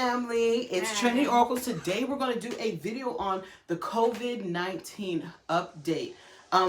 family, it's Trinity Oracles. Today we're going to do a video on the COVID-19 update.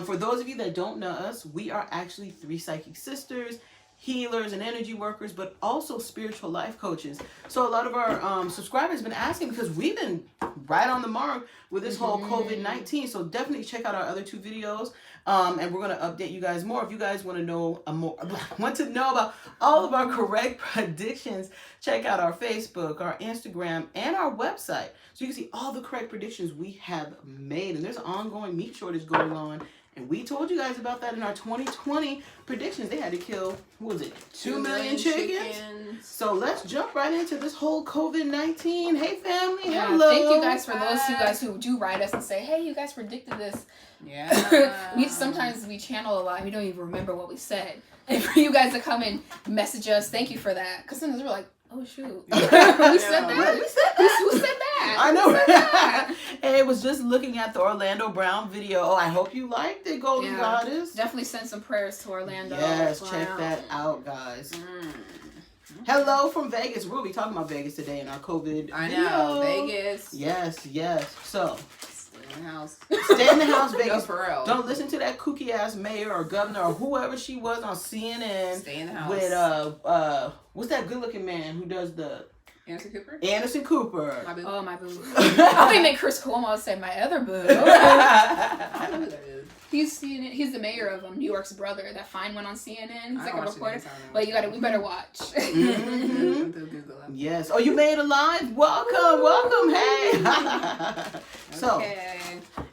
For those of you that don't know us, we are actually 3 psychic sisters, healers and energy workers, but also spiritual life coaches. So a lot of our subscribers have been asking because we've been right on the mark with this whole COVID-19. So definitely check out our other 2 videos. And we're going to update you guys more. If you guys want to know about all of our correct predictions, check out our Facebook, our Instagram, and our website. So you can see all the correct predictions we have made. And there's an ongoing meat shortage going on. And we told you guys about that in our 2020 predictions. They had to kill, what was it, 2 million chickens? So let's jump right into this whole COVID-19. Hey, family. Yeah, hello. thank you guys for those of you guys who do write us and say, hey, you guys predicted this. Yeah. Sometimes we channel a lot and we don't even remember what we said. And for you guys to come and message us, thank you for that. Because sometimes we're like, oh, shoot. We said that? Who said that? I know. Hey, was just looking at the Orlando Brown video. Oh, I hope you liked it, Golden Goddess. Definitely send some prayers to Orlando. Yes, check that out, guys. Hello from Vegas. We'll be talking about Vegas today in our COVID I know, Vegas. Yes. So, stay in the house. Stay in the house, Vegas. No, for real. Don't listen to that kooky ass mayor or governor or whoever she was on CNN. Stay in the house. With what's that good looking man who does the Anderson Cooper? Anderson Cooper. My boo. Oh, my boo. I think make Chris Cuomo say my other boo. I know who that is. He's the mayor of New York's brother. That fine went on CNN. He's like a reporter. But we better watch. Yes. Oh, you made a live? Welcome. Hey. So,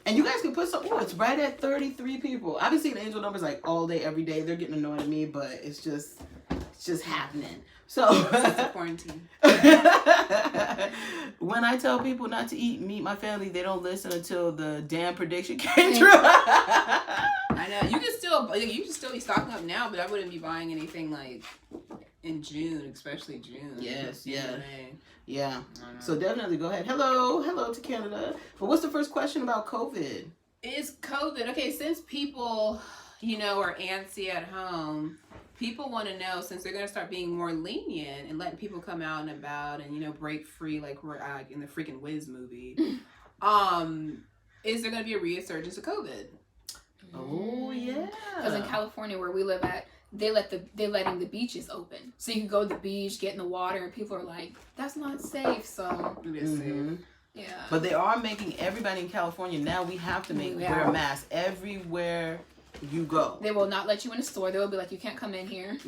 and you guys can put some. Oh, it's right at 33 people. I've been seeing angel numbers like all day, every day. They're getting annoyed at me, but it's just happening. So quarantine. When I tell people not to eat meat, my family, they don't listen until the damn prediction came true. I know. You can still be stocking up now, but I wouldn't be buying anything like in June, especially June. Yes, yeah. So definitely go ahead. Hello to Canada. But what's the first question about COVID? Is COVID okay? Since people, are antsy at home. People want to know, since they're going to start being more lenient and letting people come out and about and, break free like we're in the freaking Wiz movie, is there going to be a resurgence of COVID? Oh, yeah. Because in California, where we live at, they're letting the beaches open. So you can go to the beach, get in the water, and people are like, that's not safe, so it is safe. Yeah. But they are making everybody in California, now we have to wear a mask everywhere you go. They will not let you in the store. They will be like, you can't come in here.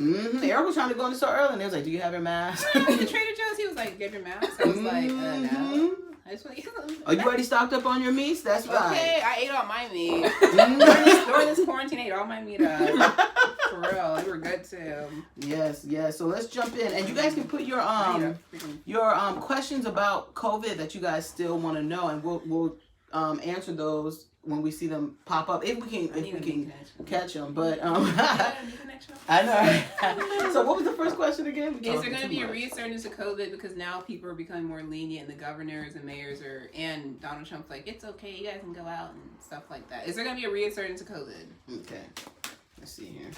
Eric was trying to go in the store early and they was like, do you have your mask? The Trader Joe's, he was like, get your mask. I was like, no. I just want to Are you already stocked up on your meats? That's right. Okay, I ate all my meat. During this quarantine, I ate all my meat up. For real. They were good too. Yes. So let's jump in. And you guys can put your questions about COVID that you guys still want to know, and we'll answer those when we see them pop up, if we can catch them. But I know. So what was the first question again? Is there going to be a resurgence of COVID because now people are becoming more lenient, and the governors and mayors and Donald Trump's like, it's okay, you guys can go out and stuff like that. Is there going to be a resurgence of COVID? Okay. Let's see here.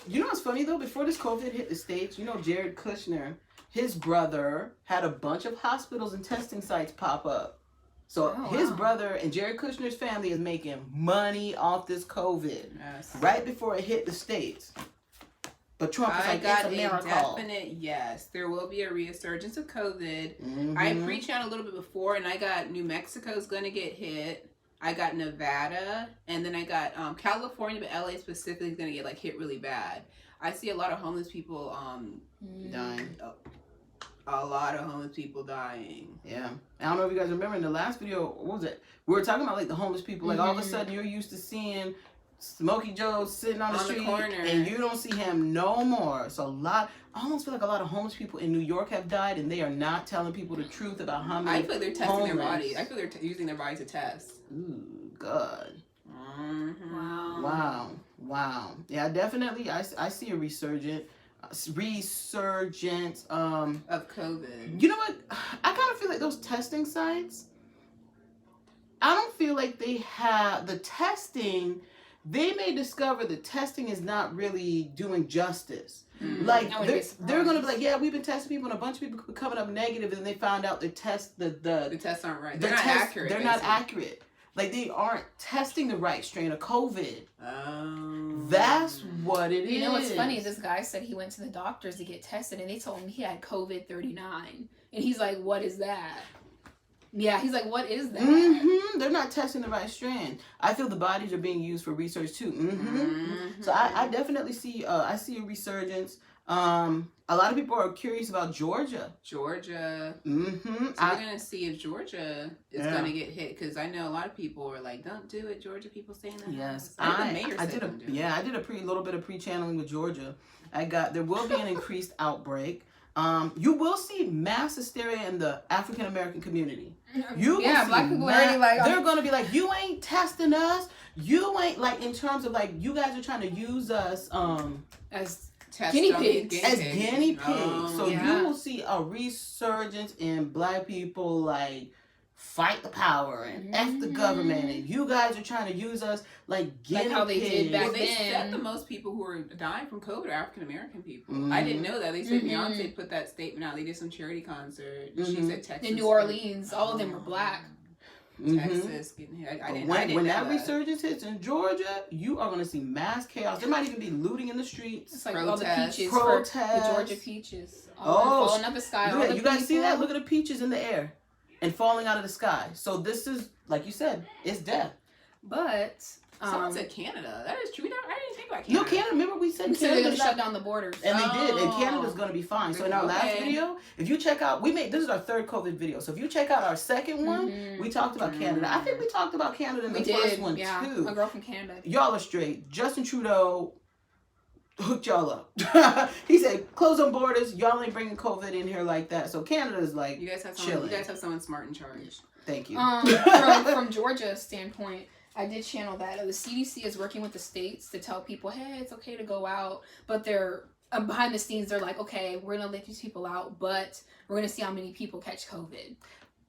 You know what's funny though? Before this COVID hit the States, Jared Kushner, his brother had a bunch of hospitals and testing sites pop up. So his brother and Jared Kushner's family is making money off this COVID right before it hit the States. But Trump is like, it's a miracle. Definite yes. There will be a resurgence of COVID. I preached out a little bit before, and I got New Mexico's going to get hit. I got Nevada, and then I got California, but LA specifically is going to get hit really bad. I see a lot of homeless people dying. A lot of homeless people dying. Yeah. I don't know if you guys remember in the last video, what was it? We were talking about the homeless people. All of a sudden you're used to seeing Smokey Joe sitting on the street corner, and you don't see him no more. So I almost feel like a lot of homeless people in New York have died, and they are not telling people the truth about how many. I feel like they're testing their body. I feel they're using their body to test. Ooh, God. Wow. Yeah, definitely. I see a resurgence of COVID. You know what? I kind of feel like those testing sites, I don't feel like they have the testing they may discover that testing is not really doing justice. Like they're gonna be like, yeah, we've been testing people, and a bunch of people coming up negative, and they found out the tests aren't right. They're not accurate. They're not accurate. Like they aren't testing the right strain of COVID. Oh. That's what it is. You know what's funny? This guy said he went to the doctors to get tested, and they told him he had COVID-39, and he's like, "What is that?" Yeah, he's like, "What is that?" Mm-hmm. They're not testing the right strand. I feel the bodies are being used for research too. Mm-hmm. Mm-hmm. So I definitely see I see a resurgence. A lot of people are curious about Georgia. Mm-hmm. So we're gonna see if Georgia is gonna get hit, because I know a lot of people are like, "Don't do it, Georgia." People saying that. Yes, I did a little bit of pre-channeling with Georgia. There will be an increased outbreak. You will see mass hysteria in the African American community. Black people already like they're gonna be like, you ain't testing us. You ain't like in terms of like you guys are trying to use us as guinea pigs. So you will see a resurgence in Black people like fight the power and F the government, and you guys are trying to use us like guinea how they pigs. did back They then. said the most people who are dying from COVID are African American people. I didn't know that. They said Beyonce put that statement out. They did some charity concert. She said Texas. In New Orleans, all of them were Black. Texas getting hit. I didn't know when that resurgence hits in Georgia, you are going to see mass chaos. There might even be looting in the streets. It's like all the peaches, protests. the Georgia peaches, all falling out the sky. You guys see that? Look at the peaches in the air and falling out of the sky. So this is, like you said, it's death. But someone said Canada. That is true. I didn't think about Canada. No, Canada. Remember we said they're going to shut down the borders, and they did. And Canada's going to be fine. So in our last video, if you check out, this is our third COVID video. So if you check out our second one, we talked about Canada. I think we talked about Canada in the first one too. A girl from Canada. Y'all are straight. Justin Trudeau hooked y'all up. He said, close on borders. Y'all ain't bringing COVID in here like that. So Canada's like, you guys have someone smart in charge. Thank you. From Georgia's standpoint, I did channel that. The CDC is working with the states to tell people, hey, it's okay to go out. But they're behind the scenes, they're like, okay, we're going to let these people out, but we're going to see how many people catch COVID.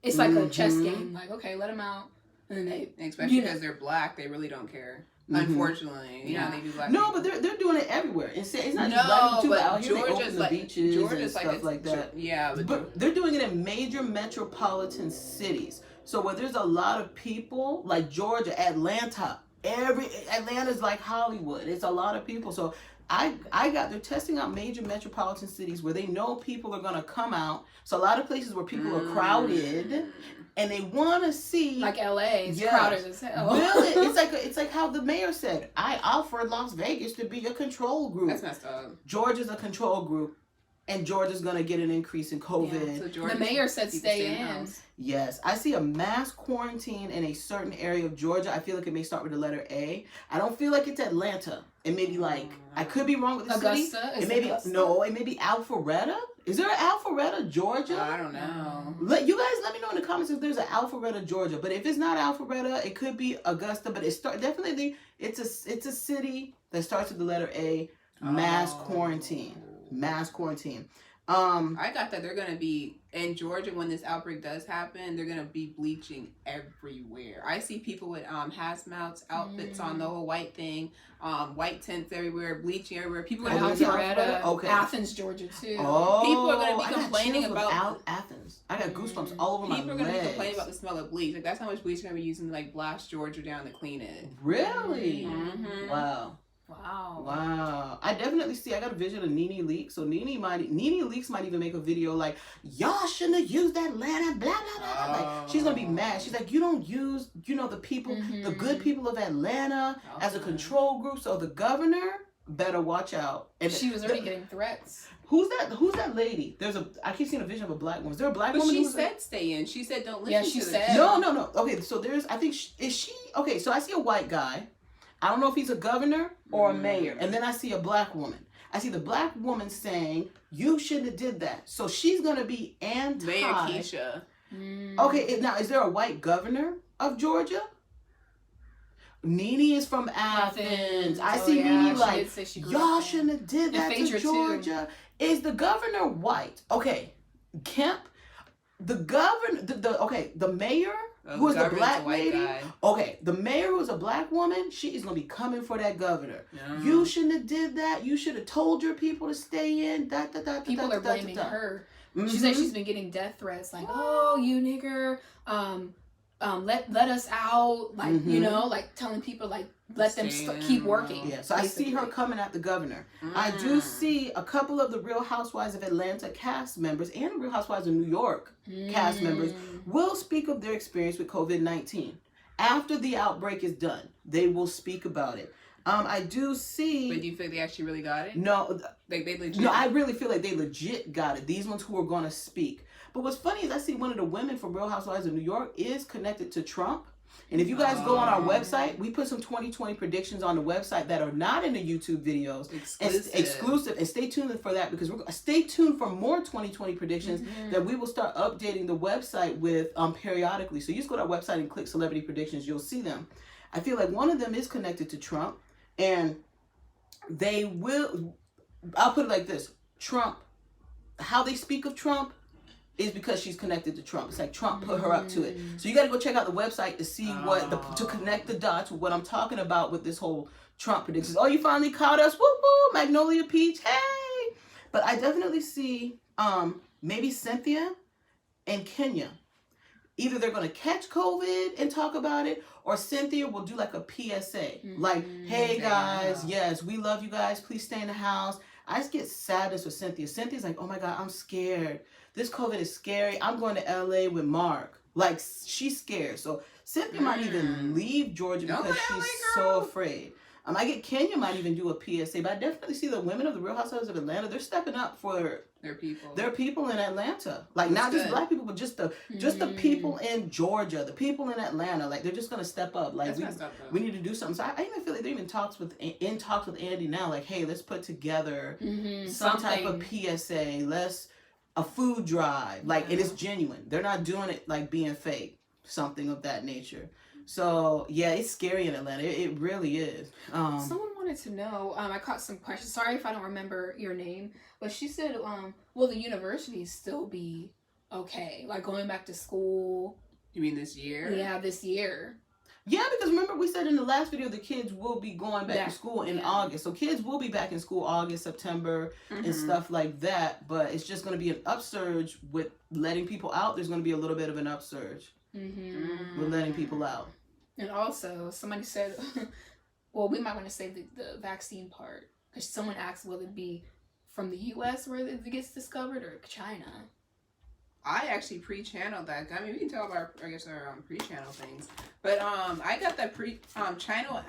It's like a chess game. Like, okay, let them out. And then especially because they're Black, they really don't care. Unfortunately, they do Black. No, but they're doing it everywhere. It's not just Black people too. Out here, Georgia's the beaches Georgia's and stuff like that. Yeah, but they're doing it in major metropolitan cities. So where there's a lot of people, like Georgia, Atlanta, Atlanta's like Hollywood. It's a lot of people. So they're testing out major metropolitan cities where they know people are gonna come out. So a lot of places where people are crowded and they want to see, like LA, it's crowded as hell. Really, it's like how the mayor said, I offered Las Vegas to be a control group. That's messed up. Georgia's a control group. And Georgia's going to get an increase in COVID. So the mayor said stay in. Yes. I see a mass quarantine in a certain area of Georgia. I feel like it may start with the letter A. I don't feel like it's Atlanta. It may be like, I could be wrong with the Augusta? city. It may be Alpharetta. Is there an Alpharetta, Georgia? I don't know. You guys let me know in the comments if there's an Alpharetta, Georgia. But if it's not Alpharetta, it could be Augusta. But it's a city that starts with the letter A. Mass quarantine. I got that they're gonna be in Georgia when this outbreak does happen. They're gonna be bleaching everywhere. I see people with hazmat outfits on, the whole white thing, white tents everywhere, bleaching everywhere. People are Athens, Georgia too. Oh, people are gonna be complaining about Athens. I got goosebumps all over my legs. People are gonna be complaining about the smell of bleach. Like that's how much bleach they're gonna be using to like blast Georgia down to clean it. Really? Mm-hmm. Wow. I definitely see. I got a vision of Nene Leakes. So Nene Leakes might even make a video like, y'all shouldn't have used Atlanta, blah, blah, blah. Like, she's going to be mad. She's like, you don't use, the people, the good people of Atlanta as a control group. So the governor better watch out. And she was already getting threats. Who's that lady? I keep seeing a vision of a Black woman. Is there a Black woman? She said stay in. She said don't listen to she said. No. Okay, so okay, so I see a white guy. I don't know if he's a governor or a mayor. And then I see a Black woman. I see the Black woman saying, you shouldn't have did that. So she's going to be anti. Mayor Keisha. Okay, now is there a white governor of Georgia? Nene is from Athens. I see Nene like, y'all shouldn't have did that to Georgia. Is the governor white? Okay, Kemp, the governor, the mayor who is the government's a black white lady? guy. Okay, the mayor who is a black woman, she is gonna be coming for that governor. You shouldn't have did that. You should have told your people to stay in. People are blaming her. Mm-hmm. She said she's been getting death threats, like, "Oh, you nigger, let us out," like you know, like telling people like let them keep working. Yeah, so basically. I see her coming at the governor. I do see a couple of the Real Housewives of Atlanta cast members and the Real Housewives of New York cast members will speak of their experience with COVID-19. After the outbreak is done, they will speak about it. I do see. But do you think they actually really got it? No, like they legit. No, I really feel like they legit got it. These ones who are going to speak. But what's funny is I see one of the women from Real Housewives of New York is connected to Trump. And if you guys go on our website, we put some 2020 predictions on the website that are not in the YouTube videos. Exclusive. And stay tuned for that because stay tuned for more 2020 predictions that we will start updating the website with periodically. So you just go to our website and click celebrity predictions. You'll see them. I feel like one of them is connected to Trump. And they will, I'll put it like this. Trump, how they speak of Trump is because she's connected to Trump. It's like Trump put her up to it. So you got to go check out the website to see to connect the dots with what I'm talking about with this whole Trump predictions. Oh, you finally caught us. Woo woo, Magnolia Peach. Hey. But I definitely see maybe Cynthia and Kenya. Either they're going to catch COVID and talk about it, or Cynthia will do like a PSA. Like, hey guys, yes, we love you guys. Please stay in the house. I just get sadness with Cynthia. Cynthia's like, oh my God, I'm scared. This COVID is scary. I'm going to LA with Mark. Like, she's scared. So Cynthia might even leave Georgia because she's so afraid. I get Kenya might even do a PSA, but I definitely see the women of the Real Housewives of Atlanta, they're stepping up for their people in Atlanta. Like, not just black people, but just the people in Georgia, the people in Atlanta. Like, they're just gonna step up. Like, we need to do something. So I even feel like they're even in talks with Andy now. Like, hey, let's put together some type of PSA. A food drive. Like, it is genuine. They're not doing it like being fake. Something of that nature. So yeah, it's scary in Atlanta. It really is. Someone wanted to know. I caught some questions. Sorry if I don't remember your name, but she said, "Will the universities still be okay? Like going back to school?" You mean this year? Yeah, this year. Yeah, because remember we said in the last video the kids will be going back to school in August. So kids will be back in school August, September, and stuff like that. But it's just going to be an upsurge with letting people out. There's going to be a little bit of an upsurge with letting people out. And also, somebody said, well, we might want to say the vaccine part. Because someone asked, will it be from the U.S. where it gets discovered or China? I actually pre-channeled that. I mean, we can talk about, I guess, our pre-channel things. But I got that China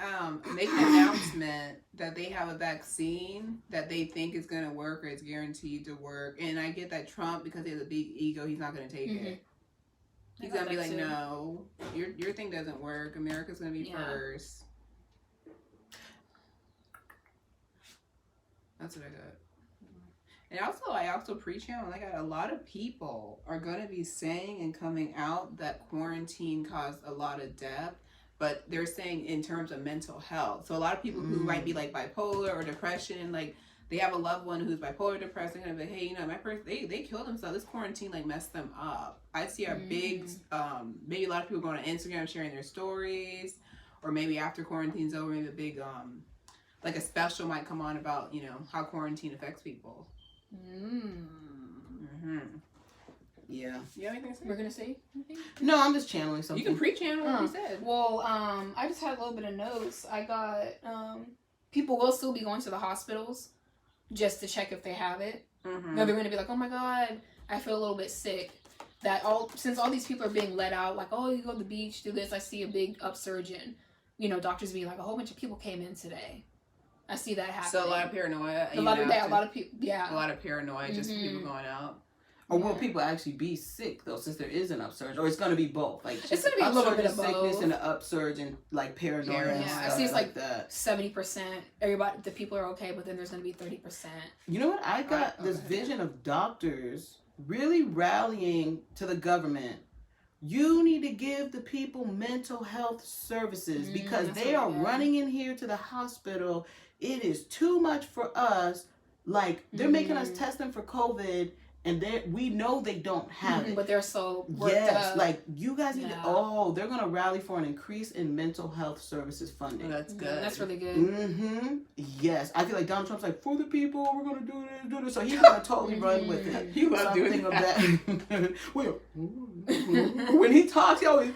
make an announcement that they have a vaccine that they think is going to work or is guaranteed to work. And I get that Trump, because he has a big ego, he's not going to take it. He's going to be like, no, your thing doesn't work. America's going to be first. That's what I got. And also, I also pre-channel, I got a lot of people are going to be saying and coming out that quarantine caused a lot of death, but they're saying in terms of mental health. So a lot of people who might be like bipolar or depression, like they have a loved one who's bipolar, depressed, they're going to be like, hey, you know, my person, they killed themselves. This quarantine like messed them up. I see a big, maybe a lot of people going on Instagram sharing their stories, or maybe after quarantine's over, maybe a big, like a special might come on about, you know, how quarantine affects people. Yeah. You have anything to say? We're gonna say anything? No, I'm just channeling something. You can pre-channel what you said. Well, I just had a little bit of notes. I got people will still be going to the hospitals just to check if they have it. They're gonna be like, oh my God, I feel a little bit sick. Since all these people are being let out, like, oh, you go to the beach, do this. I see a big upsurge in, you know, doctors being like, a whole bunch of people came in today. I see that happening. So a lot of paranoia. A lot of people. Yeah. A lot of paranoia, just people going out. Or will people actually be sick though, since there is an upsurge, or it's going to be both? Like it's going to be a little bit of sickness both. And an upsurge and like paranoia. And stuff I see it's like that. 70%. Everybody, the people are okay, but then there's going to be 30%. You know what? I got this vision of doctors really rallying to the government. You need to give the people mental health services because they are running in here to the hospital. It is too much for us. Like, they're making us test them for COVID, and we know they don't have it. But they're so worked yes, up. like you guys need Yeah. they're gonna rally for an increase in mental health services funding. Oh, that's good. Yeah, that's really good. Mm-hmm. Yes, I feel like Donald Trump's like, for the people, we're gonna do this. So he's gonna totally run with it. You love doing Something of that. that. When he talks, he always.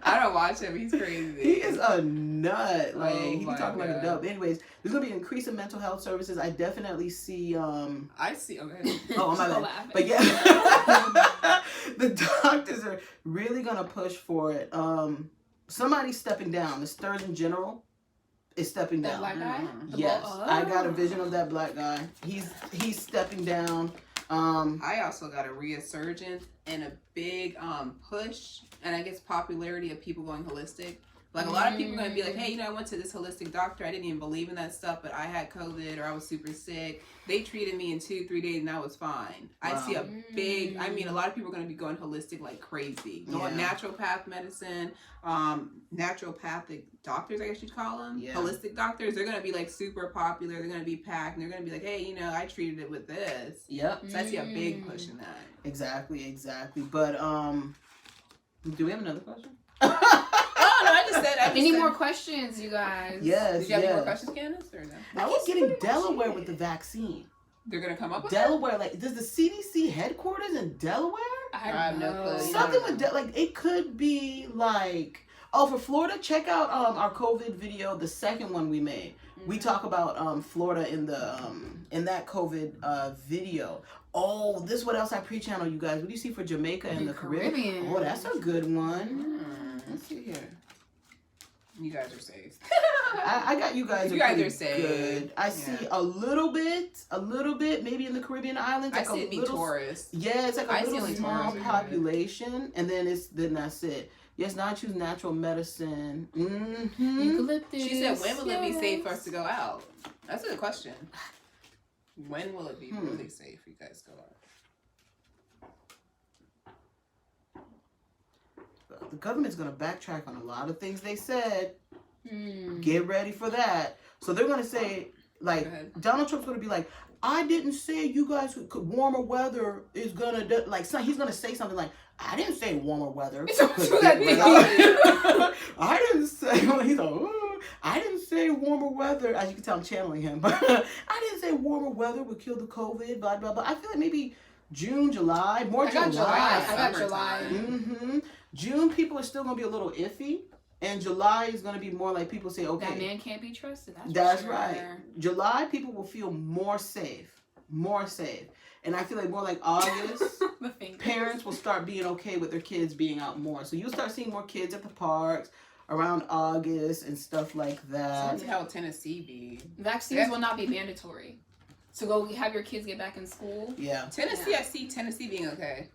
I don't watch him. He's crazy. He is a nut. Like Oh he be my talking like a God. dub. Anyways, there's gonna be an increase in mental health services. I definitely see. I see. Okay. Oh my So bad. laughing. But yeah, the doctors are really gonna push for it. Somebody's stepping down. The Surgeon General is stepping That down. black guy? The Yes, ball- I got a vision of that black guy. He's stepping down. I also got a resurgence and a big push, and I guess popularity of people going holistic. Like a lot of people are gonna be like, hey, I went to this holistic doctor. I didn't even believe in that stuff, but I had COVID or I was super sick. They treated me in 2-3 days and I was fine. Wow. I see a big. I mean, a lot of people are gonna be going holistic like crazy. Going naturopath medicine, naturopathic doctors, I guess you'd call them. Yeah. Holistic doctors. They're gonna be like super popular. They're gonna be packed. And they're gonna be like, hey, I treated it with this. Yep. So I see a big push in that. Exactly. But do we have another question? Oh no, I just said. Any more questions, you guys? Yes. Did you have any more questions, Candace, or no? I was getting Delaware with the vaccine. They're gonna come up with Delaware, like, does the CDC headquarters in Delaware? I have no know. clue. Something with like it could be like for Florida. Check out our COVID video, the second one we made. We talk about Florida in the in that COVID video. Oh, this is what else I pre-channel you guys. What do you see for Jamaica and the Caribbean? Oh, that's a good one. Let's see here. You guys are safe. I got you guys. You guys pretty are safe. Good. I see a little bit, maybe in the Caribbean islands. I Like see it be tourists. Yeah, it's like I a see little only small tourists are good. population, and then that's it. Yes, now I choose natural medicine. Mm-hmm. Eucalyptus. She said, when will it be safe for us to go out? That's a good question. When will it be really safe for you guys to go out? The government's gonna backtrack on a lot of things they said. Mm. Get ready for that. So they're gonna say, like, Go ahead. Donald Trump's gonna be like, I didn't say you guys warmer weather is gonna like. So he's gonna say something like, I didn't say warmer weather. I didn't say. He's like, "Ooh, I didn't say warmer weather. As you can tell, I'm channeling him. But I didn't say warmer weather would kill the COVID. Blah blah blah. I feel like maybe June, July, more I got July. I got July. Mm-hmm. June, people are still gonna be a little iffy, and July is gonna be more like people say, okay, That man can't be trusted. that's for sure. right. July, people will feel more safe, and I feel like more like August, The fingers. parents will start being okay with their kids being out more. So you'll start seeing more kids at the parks around August and stuff like that. That's how Tennessee be. Vaccines will not be mandatory. So go have your kids get back in school. Yeah. Tennessee, I see Tennessee being okay.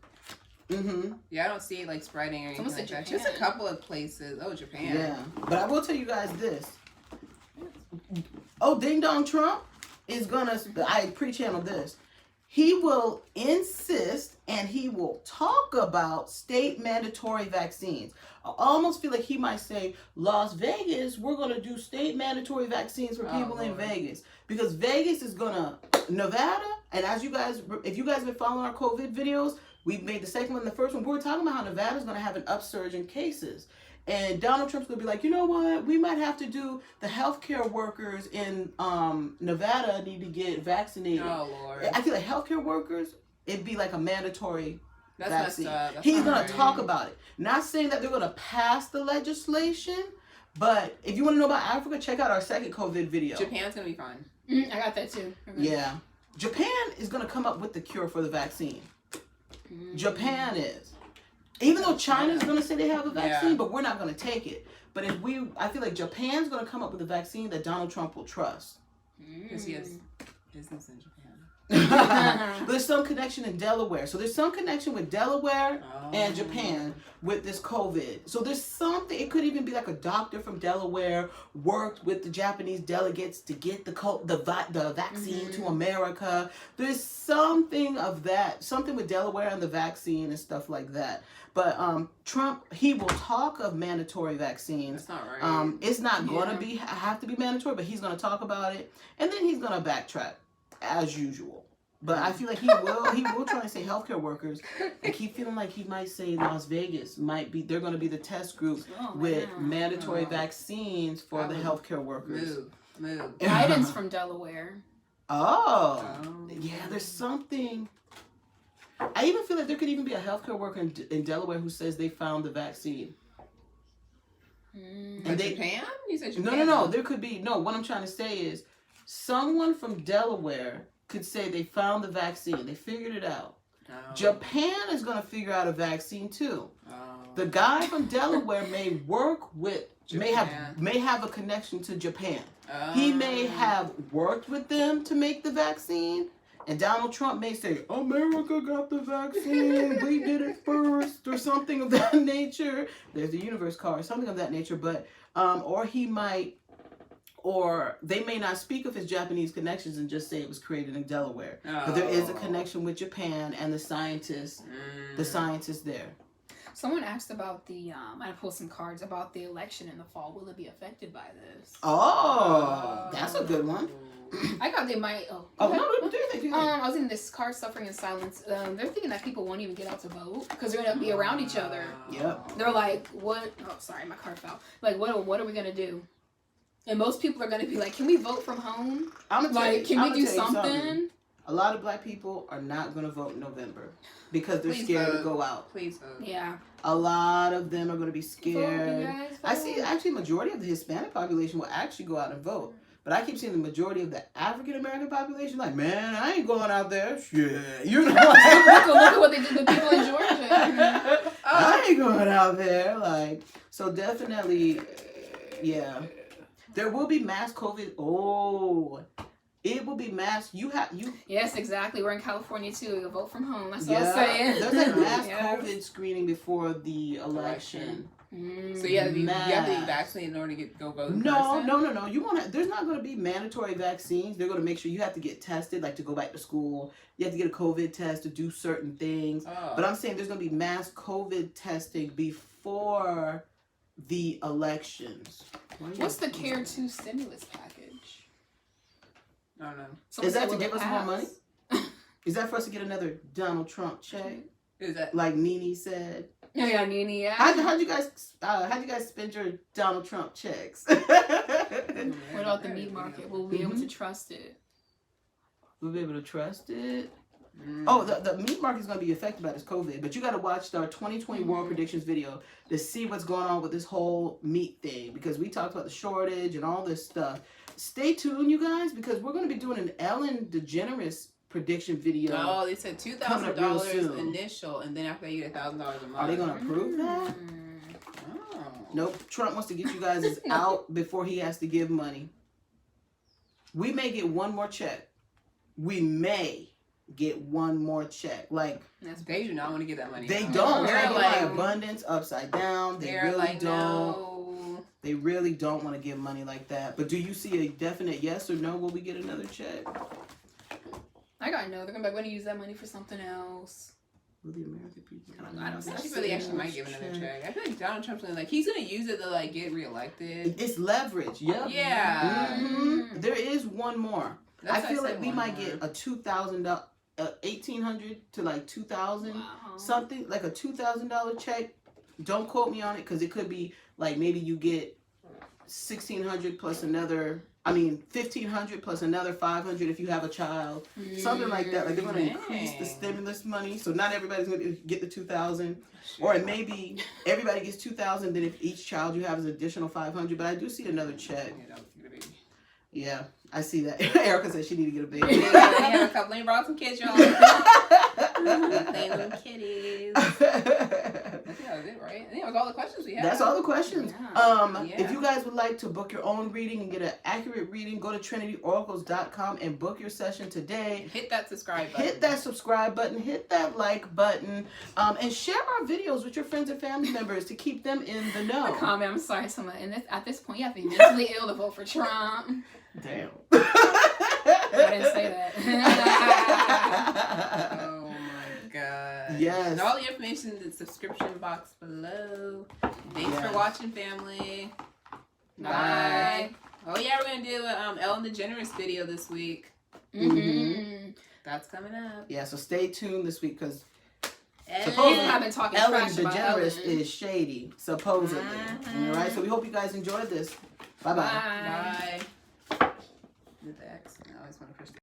Mm-hmm. Yeah, I don't see it like spreading or anything Someone like said that. Just a Japan. couple of places. Oh, Japan. Yeah. But I will tell you guys this. Oh, Ding Dong Trump is gonna. I pre-channeled this. He will insist and he will talk about state mandatory vaccines. I almost feel like he might say, Las Vegas, we're going to do state mandatory vaccines for people in Vegas. Because Vegas is going to, Nevada, and as you guys, if you guys have been following our COVID videos, we made the second one and the first one. We were talking about how Nevada is going to have an upsurge in cases. And Donald Trump's going to be like, you know what? We might have to do the healthcare workers in Nevada need to get vaccinated. Oh, Lord. I feel like healthcare workers, it'd be like a mandatory That's vaccine. messed up. That's He's not going right. to talk about it. Not saying that they're going to pass the legislation, but if you want to know about Africa, check out our second COVID video. Japan's going to be fine. I got that too. Okay. Yeah. Japan is going to come up with the cure for the vaccine. Japan is. Even though China's going to say they have a vaccine, but we're not going to take it. But I feel like Japan's going to come up with a vaccine that Donald Trump will trust. Because he has business in Japan. There's some connection in Delaware. So there's some connection with Delaware and Japan with this COVID. So there's something, it could even be like a doctor from Delaware worked with the Japanese delegates to get the vaccine to America. There's something of that, something with Delaware and the vaccine and stuff like that. But Trump, he will talk of mandatory vaccines. That's not right. It's not going to have to be mandatory, but he's going to talk about it. And then he's going to backtrack as usual. But I feel like he will try and say healthcare workers. I keep feeling like he might say Las Vegas they're going to be the test group with mandatory vaccines for the healthcare workers. Move. Biden's from Delaware. Yeah, there's something. I even feel like there could even be a healthcare worker in Delaware who says they found the vaccine. And Japan? You said Japan? No. There could be what I'm trying to say is someone from Delaware could say they found the vaccine. They figured it out. Japan is going to figure out a vaccine too. The guy from Delaware may work with Japan. may have a connection to Japan. He may have worked with them to make the vaccine. And Donald Trump may say, America got the vaccine, we did it first, or something of that nature. There's the universe card, something of that nature. But, or they may not speak of his Japanese connections and just say it was created in Delaware. But there is a connection with Japan and the scientists there. Someone asked about I pulled some cards about the election in the fall. Will it be affected by this? That's a good one. I thought they might. Do you think? I was in this card, Suffering in Silence. They're thinking that people won't even get out to vote because they're going to be around each other. Yep. They're like, what? Oh, sorry, my card fell. Like, what are we going to do? And most people are going to be like, can we vote from home? Can we do something? A lot of black people are not going to vote in November because they're scared to go out. Please vote. Yeah. A lot of them are going to be scared. Vote. I see actually majority of the Hispanic population will actually go out and vote. But I keep seeing the majority of the African American population like, man, I ain't going out there. Shit. You know look at what they did to people in Georgia. I ain't going out there. Like, so definitely, yeah. There will be mass COVID. It will be mass. Yes, exactly. We're in California too. You'll vote from home. That's what I'm saying. There's like mass COVID screening before the election. So you have to be vaccinated in order to go vote. No. You won't. There's not going to be mandatory vaccines. They're going to make sure you have to get tested, like to go back to school. You have to get a COVID test to do certain things. But I'm saying there's going to be mass COVID testing before the elections. What's the CARE 2 stimulus package? I don't know. Is that to give us more money? Is that for us to get another Donald Trump check? Is that like Nene said? Yeah, Nene. Yeah. How'd you guys spend your Donald Trump checks? What about the meat market? Will we be able to trust it? We'll be able to trust it. Oh, the meat market is going to be affected by this COVID, but you got to watch our 2020 World Predictions video to see what's going on with this whole meat thing, because we talked about the shortage and all this stuff. Stay tuned, you guys, because we're going to be doing an Ellen DeGeneres prediction video. Oh, they said $2,000 initial, and then after that you get $1,000 a month. Are they going to approve that? Nope. Trump wants to get you guys out before he has to give money. We may get one more check. We may get one more check. Like, they do not want to get that money. They don't. They're like abundance upside down. They really like, don't. No. They really don't want to give money like that. But do you see a definite yes or no? Will we get another check? I gotta know. They're gonna be like, we're gonna use that money for something else. Will the American people? I don't know. They actually might give another check. I feel like Donald Trump's gonna he's gonna use it to like get reelected. It's leverage. Yep. Yeah. Mm-hmm. There is one more. I feel like we might get a $2,000, $1,800 to like $2,000 something, like a $2,000 check. Don't quote me on it, because it could be like maybe you get $1,600 plus another. $1,500 plus another $500 if you have a child, something like that. Like they're going to increase the stimulus money, so not everybody's going to get the $2,000, or it may be everybody gets $2,000. Then if each child you have is additional $500. But I do see another check. Yeah, I see that. Erica said she need to get a baby. They have a couple. They brought some kids, y'all. They little kitties. that was it, right? I think that was all the questions we had. That's all the questions. Yeah. If you guys would like to book your own reading and get an accurate reading, go to TrinityOracles.com and book your session today. Hit that subscribe button. Hit that subscribe button, hit that like button, and share our videos with your friends and family members to keep them in the know. Comment, I'm sorry, someone. And at this point, you have to be mentally ill to vote for Trump. Damn. I didn't say that. Oh my god. Yes. And all the information in the subscription box below. Thanks Yes. for watching, family. Bye. Oh yeah, we're gonna do a Ellen DeGeneres video this week. Mm-hmm. That's coming up. Yeah, so stay tuned this week because Supposedly, I've been talking Ellen trash about DeGeneres Ellen. is shady, supposedly. Mhm. All right, so we hope you guys enjoyed this. Bye-bye. Bye. With the X. I always want to push the